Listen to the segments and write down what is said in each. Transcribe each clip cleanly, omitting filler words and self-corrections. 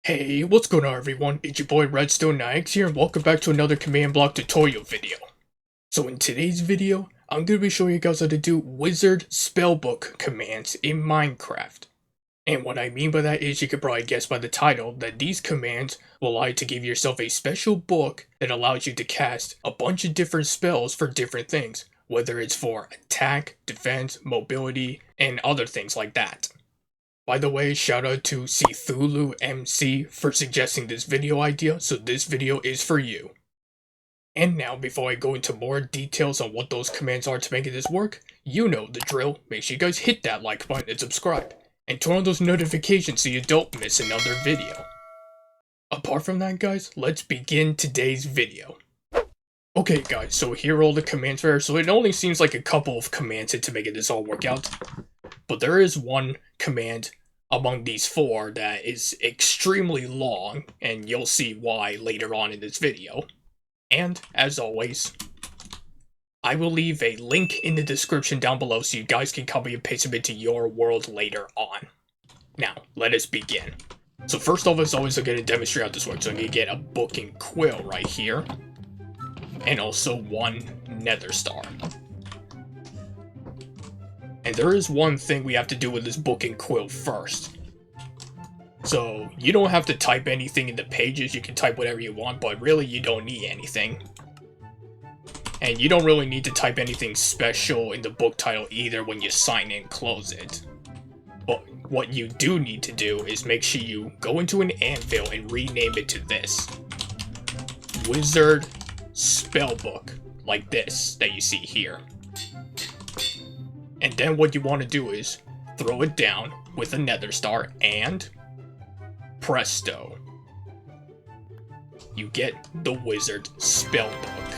Hey, what's going on everyone? It's your boy Redstone9X here and welcome back to another command block tutorial video. So in today's video, I'm going to be showing you guys how to do wizard spellbook commands in Minecraft. And what I mean by that is you could probably guess by the title that these commands will allow you to give yourself a special book that allows you to cast a bunch of different spells for different things, whether it's for attack, defense, mobility, and other things like that. By the way, shout out to Cthulhu MC for suggesting this video idea, so this video is for you. And now, before I go into more details on what those commands are to make this work, you know the drill. Make sure you guys hit that like button and subscribe, and turn on those notifications so you don't miss another video. Apart from that guys, let's begin today's video. Okay guys, so here are all the commands for, so it only seems like a couple of commands to make this all work out. But there is one command among these four that is extremely long, and you'll see why later on in this video. And, as always, I will leave a link in the description down below so you guys can copy and paste them into your world later on. Now, let us begin. So first off, as always, I'm going to demonstrate how this works. So I'm going to get a book and quill right here, and also one nether star. And there is one thing we have to do with this book and quill first. So, you don't have to type anything in the pages, you can type whatever you want, but really you don't need anything. And you don't really need to type anything special in the book title either when you sign in and close it. But what you do need to do is make sure you go into an anvil and rename it to this. Wizard Spellbook, like this, that you see here. And then what you want to do is throw it down with a nether star and presto, you get the wizard spellbook.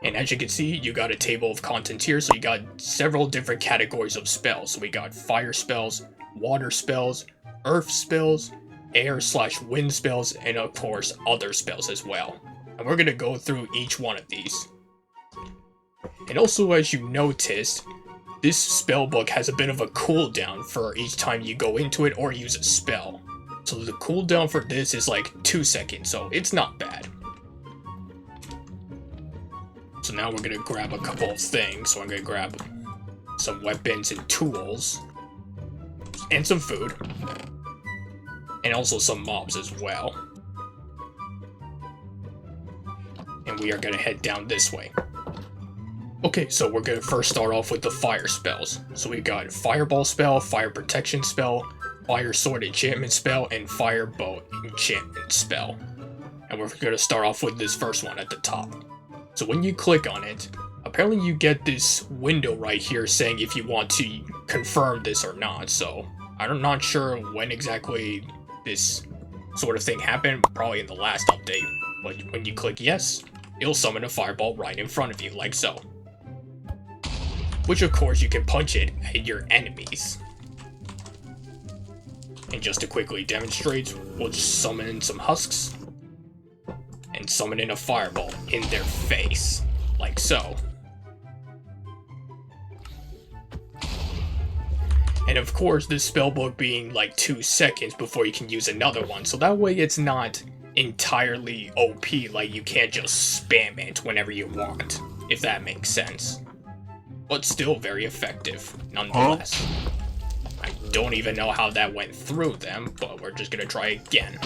And as you can see, you got a table of contents here, so you got several different categories of spells. So we got fire spells, water spells, earth spells, air/wind spells, and of course other spells as well. And we're going to go through each one of these. And also, as you noticed, this spellbook has a bit of a cooldown for each time you go into it or use a spell. So the cooldown for this is like 2 seconds, so it's not bad. So now we're gonna grab a couple of things. So I'm gonna grab some weapons and tools, and some food, and also some mobs as well. And we are gonna head down this way. Okay, so we're going to first start off with the fire spells. So we got fireball spell, fire protection spell, fire sword enchantment spell, and fire bow enchantment spell. And we're going to start off with this first one at the top. So when you click on it, apparently you get this window right here saying if you want to confirm this or not. So I'm not sure when exactly this sort of thing happened, probably in the last update. But when you click yes, it'll summon a fireball right in front of you, like so. Which of course you can punch it at your enemies. And just to quickly demonstrate, we'll just summon in some husks and summon in a fireball in their face, like so. And of course this spellbook being like 2 seconds before you can use another one, so that way it's not entirely OP, like you can't just spam it whenever you want, if that makes sense. But still very effective, nonetheless. I don't even know how that went through them, but we're just gonna try again.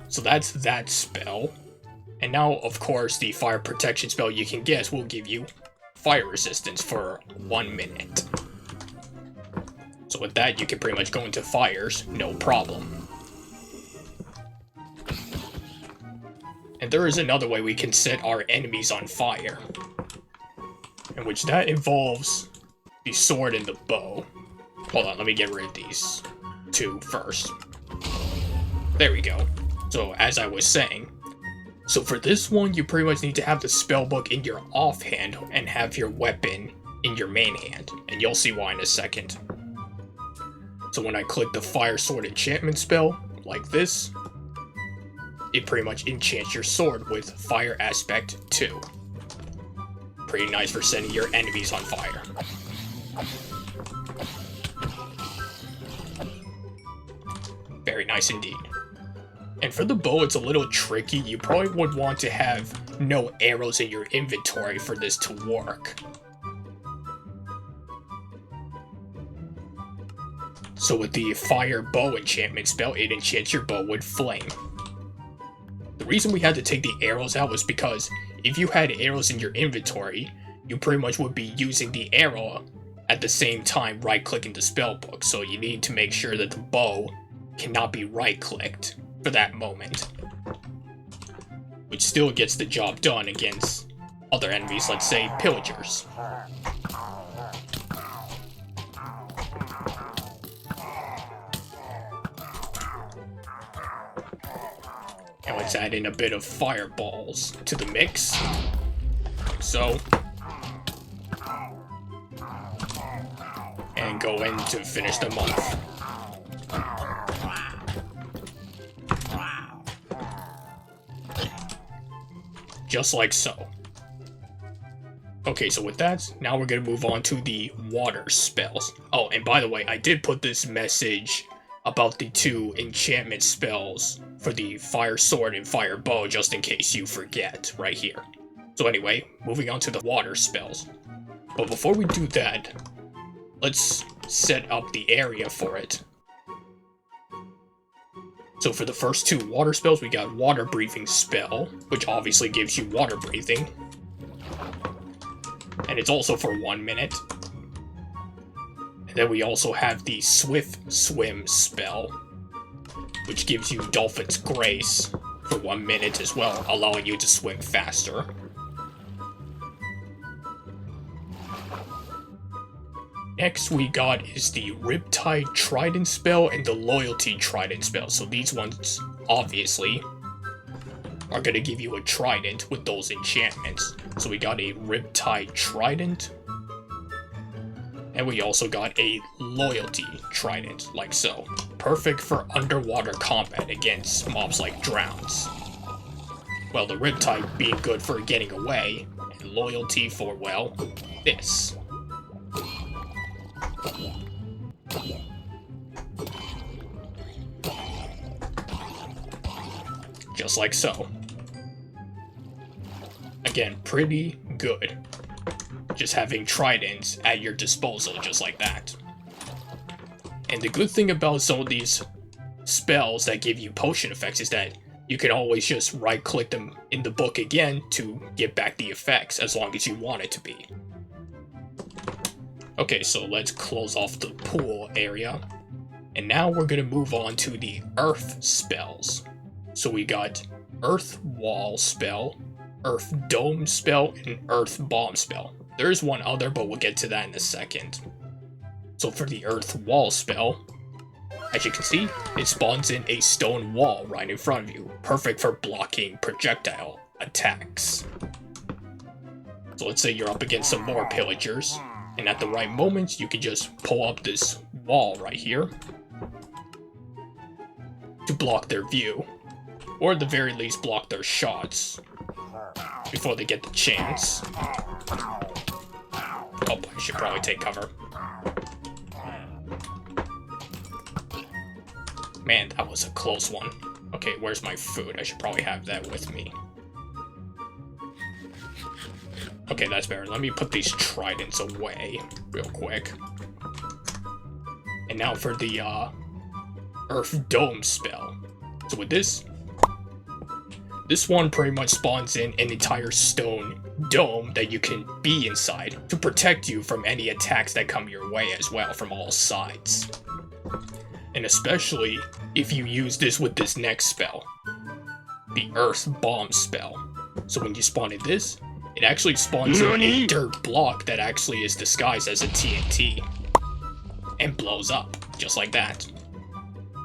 So that's that spell. And now, of course, the fire protection spell you can guess will give you fire resistance for 1 minute. So with that, you can pretty much go into fires, no problem. And there is another way we can set our enemies on fire, in which that involves the sword and the bow. Hold on, let me get rid of these two first. There we go. So as I was saying, so for this one you pretty much need to have the spellbook in your offhand and have your weapon in your main hand, and you'll see why in a second. So when I click the fire sword enchantment spell, like this, it pretty much enchants your sword with Fire Aspect 2. Pretty nice for setting your enemies on fire. Very nice indeed. And for the bow, it's a little tricky. You probably would want to have no arrows in your inventory for this to work. So with the fire bow enchantment spell, it enchants your bow with flame. The reason we had to take the arrows out was because if you had arrows in your inventory, you pretty much would be using the arrow at the same time right-clicking the spellbook. So you need to make sure that the bow cannot be right-clicked for that moment, which still gets the job done against other enemies, let's say pillagers. And let's add in a bit of fireballs to the mix, like so, and go in to finish them off. Just like so. Okay, so with that, now we're gonna move on to the water spells. Oh, and by the way, I did put this message about the 2 enchantment spells for the fire sword and fire bow just in case you forget, right here. So anyway, moving on to the water spells. But before we do that, let's set up the area for it. So for the first 2 water spells, we got water breathing spell, which obviously gives you water breathing. And it's also for 1 minute. And then we also have the swift swim spell, which gives you Dolphin's Grace for 1 minute as well, allowing you to swim faster. Next we got is the Riptide Trident spell and the Loyalty Trident spell. So these ones, obviously, are going to give you a trident with those enchantments. So we got a Riptide Trident, and we also got a Loyalty Trident, like so. Perfect for underwater combat against mobs like drowns. Well, the Riptide being good for getting away, and Loyalty for, well, this. Just like so. Again, pretty good. Just having tridents at your disposal, just like that. And the good thing about some of these spells that give you potion effects is that you can always just right-click them in the book again to get back the effects, as long as you want it to be. Okay, so let's close off the pool area. And now we're going to move on to the earth spells. So we got Earth Wall spell, Earth Dome spell, and Earth Bomb spell. There's one other, but we'll get to that in a second. So for the Earth Wall spell, as you can see, it spawns in a stone wall right in front of you, perfect for blocking projectile attacks. So let's say you're up against some more pillagers, and at the right moment, you can just pull up this wall right here to block their view, or at the very least block their shots before they get the chance. Oh, I should probably take cover. Man, that was a close one. Okay, where's my food? I should probably have that with me. Okay, that's better. Let me put these tridents away real quick. And now for the Earth Dome spell. So with this one pretty much spawns in an entire stone dome that you can be inside to protect you from any attacks that come your way as well from all sides. And especially if you use this with this next spell, the Earth Bomb spell. So when you spawn in this, it actually spawns in a dirt block that actually is disguised as a TNT and blows up, just like that.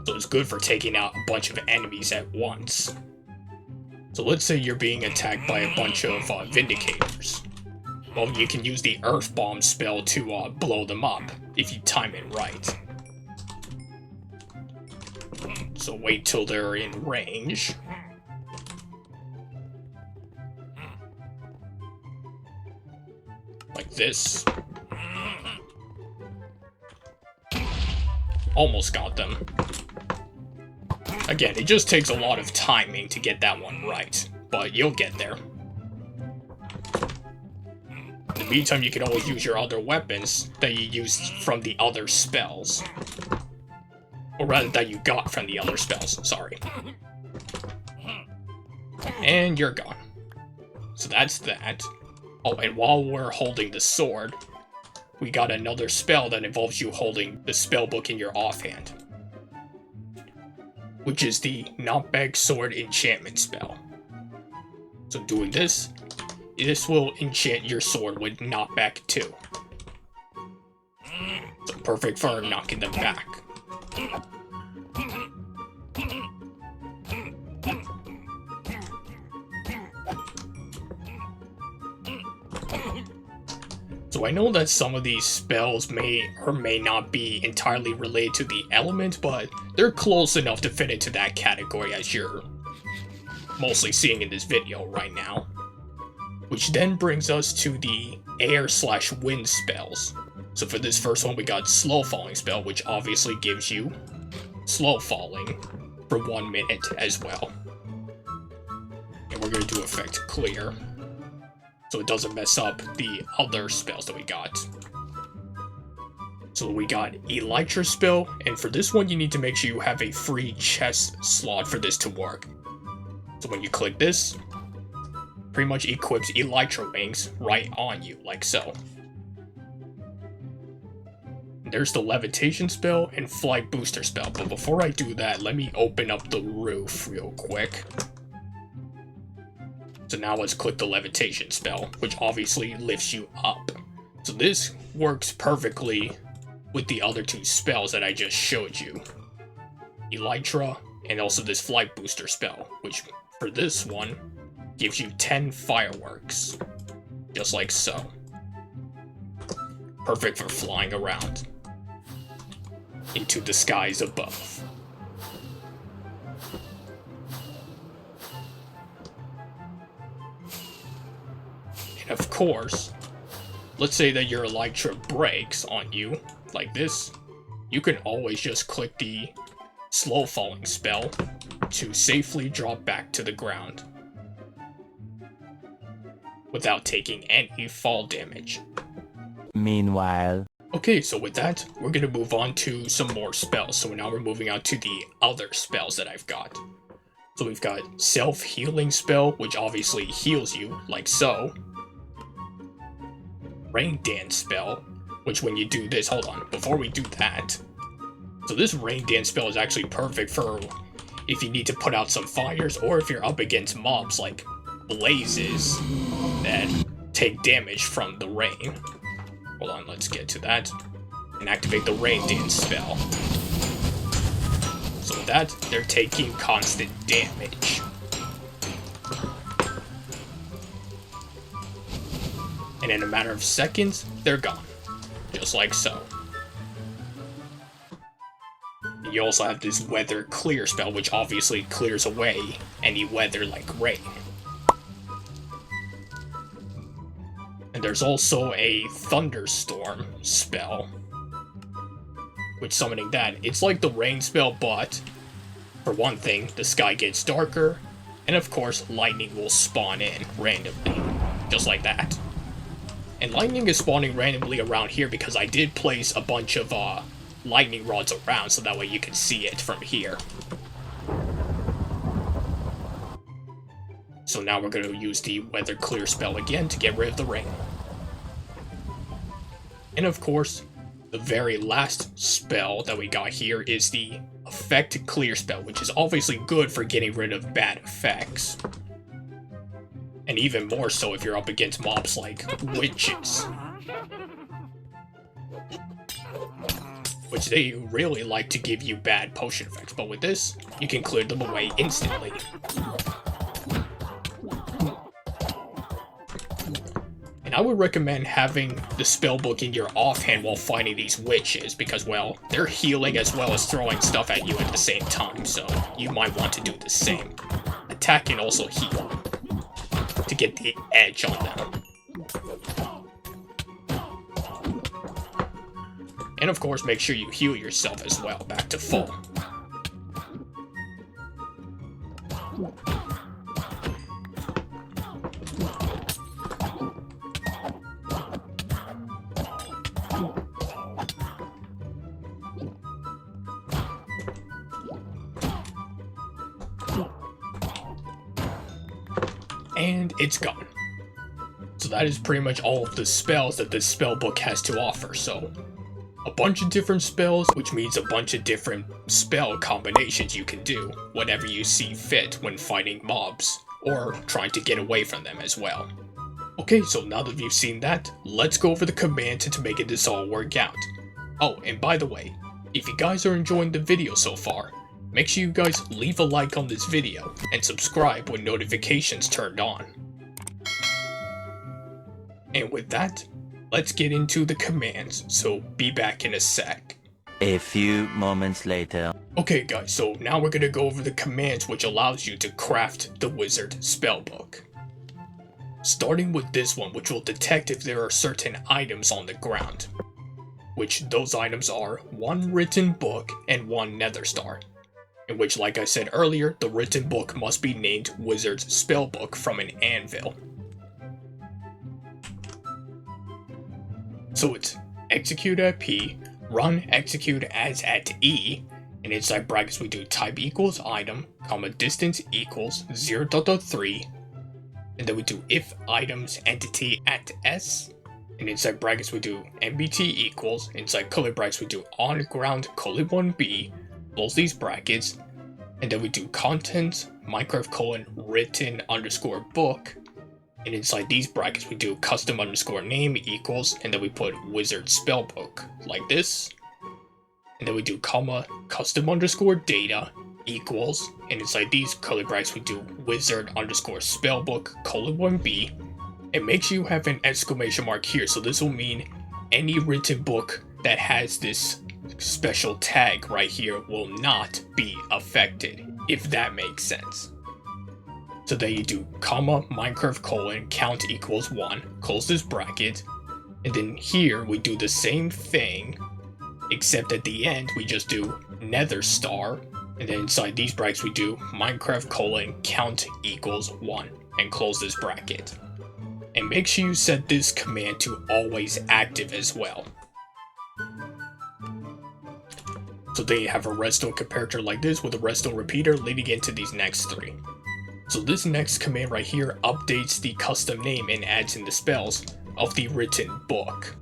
So it's good for taking out a bunch of enemies at once. So let's say you're being attacked by a bunch of Vindicators. Well, you can use the Earth Bomb spell to blow them up, if you time it right. So wait till they're in range. Like this. Almost got them. Again, it just takes a lot of timing to get that one right, but you'll get there. In the meantime, you can always use your other weapons that you used from the other spells. Or rather, that you got from the other spells, sorry. And you're gone. So that's that. Oh, and while we're holding the sword, we got another spell that involves you holding the spellbook in your offhand, which is the Knockback Sword enchantment spell. So doing this will enchant your sword with Knockback 2. So perfect for knocking them back. So I know that some of these spells may or may not be entirely related to the element, but they're close enough to fit into that category as you're mostly seeing in this video right now. Which then brings us to the air/wind spells. So for this first one we got slow falling spell, which obviously gives you slow falling for 1 minute as well. And we're going to do effect clear, so it doesn't mess up the other spells that we got. So we got Elytra spell, and for this one you need to make sure you have a free chest slot for this to work. So when you click this, pretty much equips Elytra wings right on you, like so. There's the levitation spell and flight booster spell, but before I do that, let me open up the roof real quick. So now let's click the levitation spell, which obviously lifts you up. So this works perfectly with the other two spells that I just showed you. Elytra, and also this flight booster spell, which for this one gives you 10 fireworks, just like so. Perfect for flying around into the skies above. And of course, let's say that your Elytra breaks on you, like this, you can always just click the slow falling spell to safely drop back to the ground without taking any fall damage. Meanwhile. Okay, so with that, we're gonna move on to some more spells. So now we're moving on to the other spells that I've got. So we've got self-healing spell, which obviously heals you, like so. Rain dance spell, which when you do this, hold on, before we do that. So this rain dance spell is actually perfect for if you need to put out some fires, or if you're up against mobs like blazes that take damage from the rain. Hold on, let's get to that. And activate the rain dance spell. So with that, they're taking constant damage. And in a matter of seconds, they're gone. Just like so. And you also have this weather clear spell, which obviously clears away any weather like rain. And there's also a thunderstorm spell, which summoning that, it's like the rain spell, but for one thing, the sky gets darker, and of course, lightning will spawn in randomly, just like that. And lightning is spawning randomly around here because I did place a bunch of lightning rods around, so that way you can see it from here. So now we're going to use the weather clear spell again to get rid of the rain. And of course, the very last spell that we got here is the effect clear spell, which is obviously good for getting rid of bad effects. And even more so if you're up against mobs like witches, which they really like to give you bad potion effects, but with this, you can clear them away instantly. And I would recommend having the spellbook in your offhand while fighting these witches, because, well, they're healing as well as throwing stuff at you at the same time, so you might want to do the same. Attack and also heal, to get the edge on them. And of course, make sure you heal yourself as well, back to full. and it's gone. So that is pretty much all of the spells that this spellbook has to offer. So a bunch of different spells, which means a bunch of different spell combinations you can do whenever you see fit when fighting mobs, or trying to get away from them as well. Okay, so now that you've seen that, let's go over the commands to make this all work out. Oh, and by the way, if you guys are enjoying the video so far, make sure you guys leave a like on this video and subscribe with notifications turned on. And with that, let's get into the commands, so be back in a sec. A few moments later. Okay guys, so now we're gonna go over the commands which allows you to craft the wizard spellbook. Starting with this one, which will detect if there are certain items on the ground. Which those items are one written book and one nether star. In which, like I said earlier, the written book must be named Wizard's Spellbook from an anvil. So it's execute at P, run execute as at E, and inside brackets we do type equals item, comma distance equals 0.3, and then we do if items entity at S, and inside brackets we do MBT equals, inside curly brackets we do on ground colon 1B, close these brackets, and then we do contents Minecraft colon written underscore book, and inside these brackets we do custom underscore name equals, and then we put wizard spellbook like this, and then we do comma custom underscore data equals, and inside these curly brackets we do wizard underscore spellbook colon 1B, and make sure you have an exclamation mark here, so this will mean any written book that has this special tag right here will not be affected, if that makes sense. So then you do comma Minecraft colon count equals 1, close this bracket, and then here we do the same thing, except at the end we just do nether star, and then inside these brackets we do Minecraft colon count equals 1, and close this bracket. And make sure you set this command to always active as well. So then you have a redstone comparator like this with a redstone repeater leading into these next three. So this next command right here updates the custom name and adds in the spells of the written book.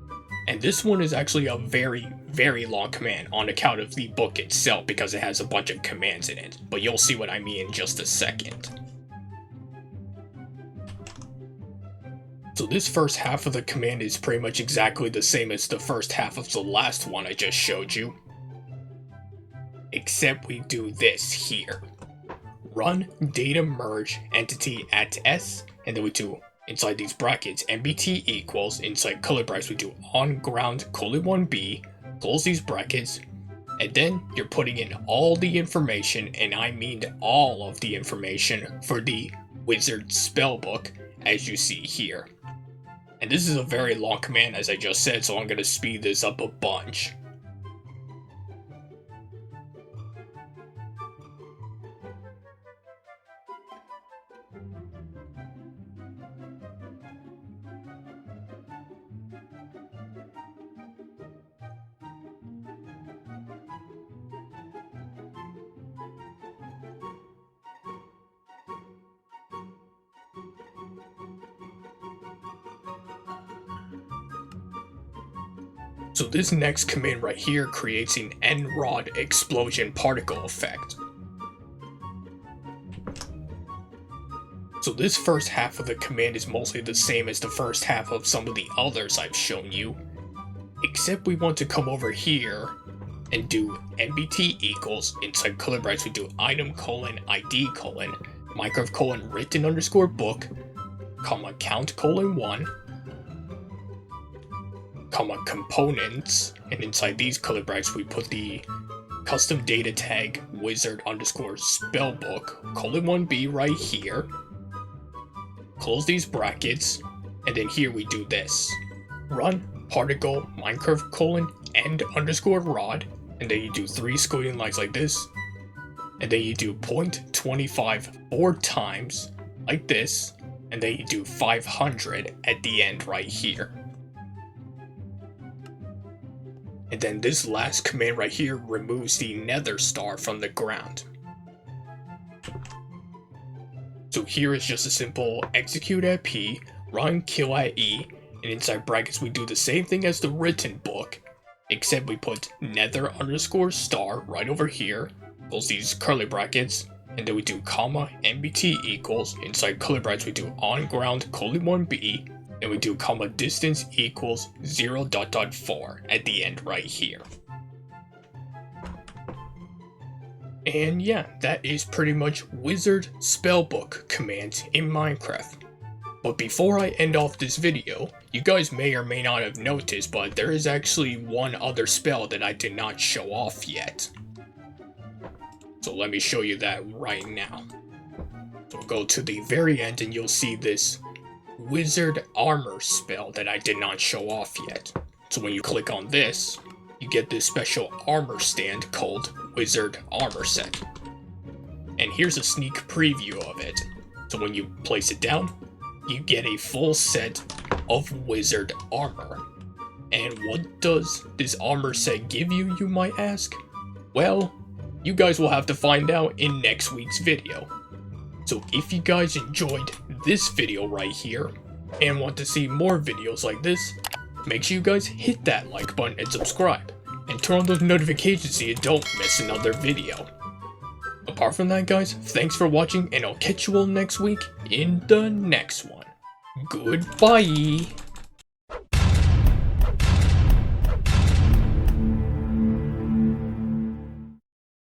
And this one is actually a very, very long command on account of the book itself because it has a bunch of commands in it. But you'll see what I mean in just a second. So this first half of the command is pretty much exactly the same as the first half of the last one I just showed you. Except we do this here. Run data merge entity at S, and then we do inside these brackets MBT equals, inside color brackets we do on ground colon 1B, close these brackets, and then you're putting in all the information, and I mean all of the information for the wizard spellbook as you see here. And this is a very long command as I just said, so I'm going to speed this up a bunch. So this next command right here creates an end-rod explosion particle effect. So this first half of the command is mostly the same as the first half of some of the others I've shown you, except we want to come over here and do MBT equals, inside color brackets we do item colon ID colon Minecraft colon written underscore book, comma count colon 1, comma components, and inside these color brackets we put the custom data tag wizard underscore spellbook colon 1B right here, close these brackets, and then here we do this. Run particle Minecraft colon end underscore rod, and then you do 3 squiggly lines like this, and then you do 0.25 4 times like this, and then you do 500 at the end right here. And then this last command right here removes the nether star from the ground. So here is just a simple execute at P, run kill at E, and inside brackets we do the same thing as the written book, except we put nether underscore star right over here, close these curly brackets, and then we do comma nbt equals, inside curly brackets we do on ground :1b, and we do comma distance equals 0.4 at the end right here. And yeah, that is pretty much wizard spellbook commands in Minecraft. But before I end off this video, you guys may or may not have noticed, but there is actually one other spell that I did not show off yet. So let me show you that right now. So we'll go to the very end and you'll see this wizard armor spell that I did not show off yet. So when you click on this, you get this special armor stand called Wizard Armor Set. And here's a sneak preview of it. So when you place it down, you get a full set of wizard armor. And what does this armor set give you, you might ask? Well, you guys will have to find out in next week's video. So if you guys enjoyed this video right here, and want to see more videos like this, make sure you guys hit that like button and subscribe, and turn on those notifications so you don't miss another video. Apart from that guys, thanks for watching and I'll catch you all next week in the next one. Goodbye!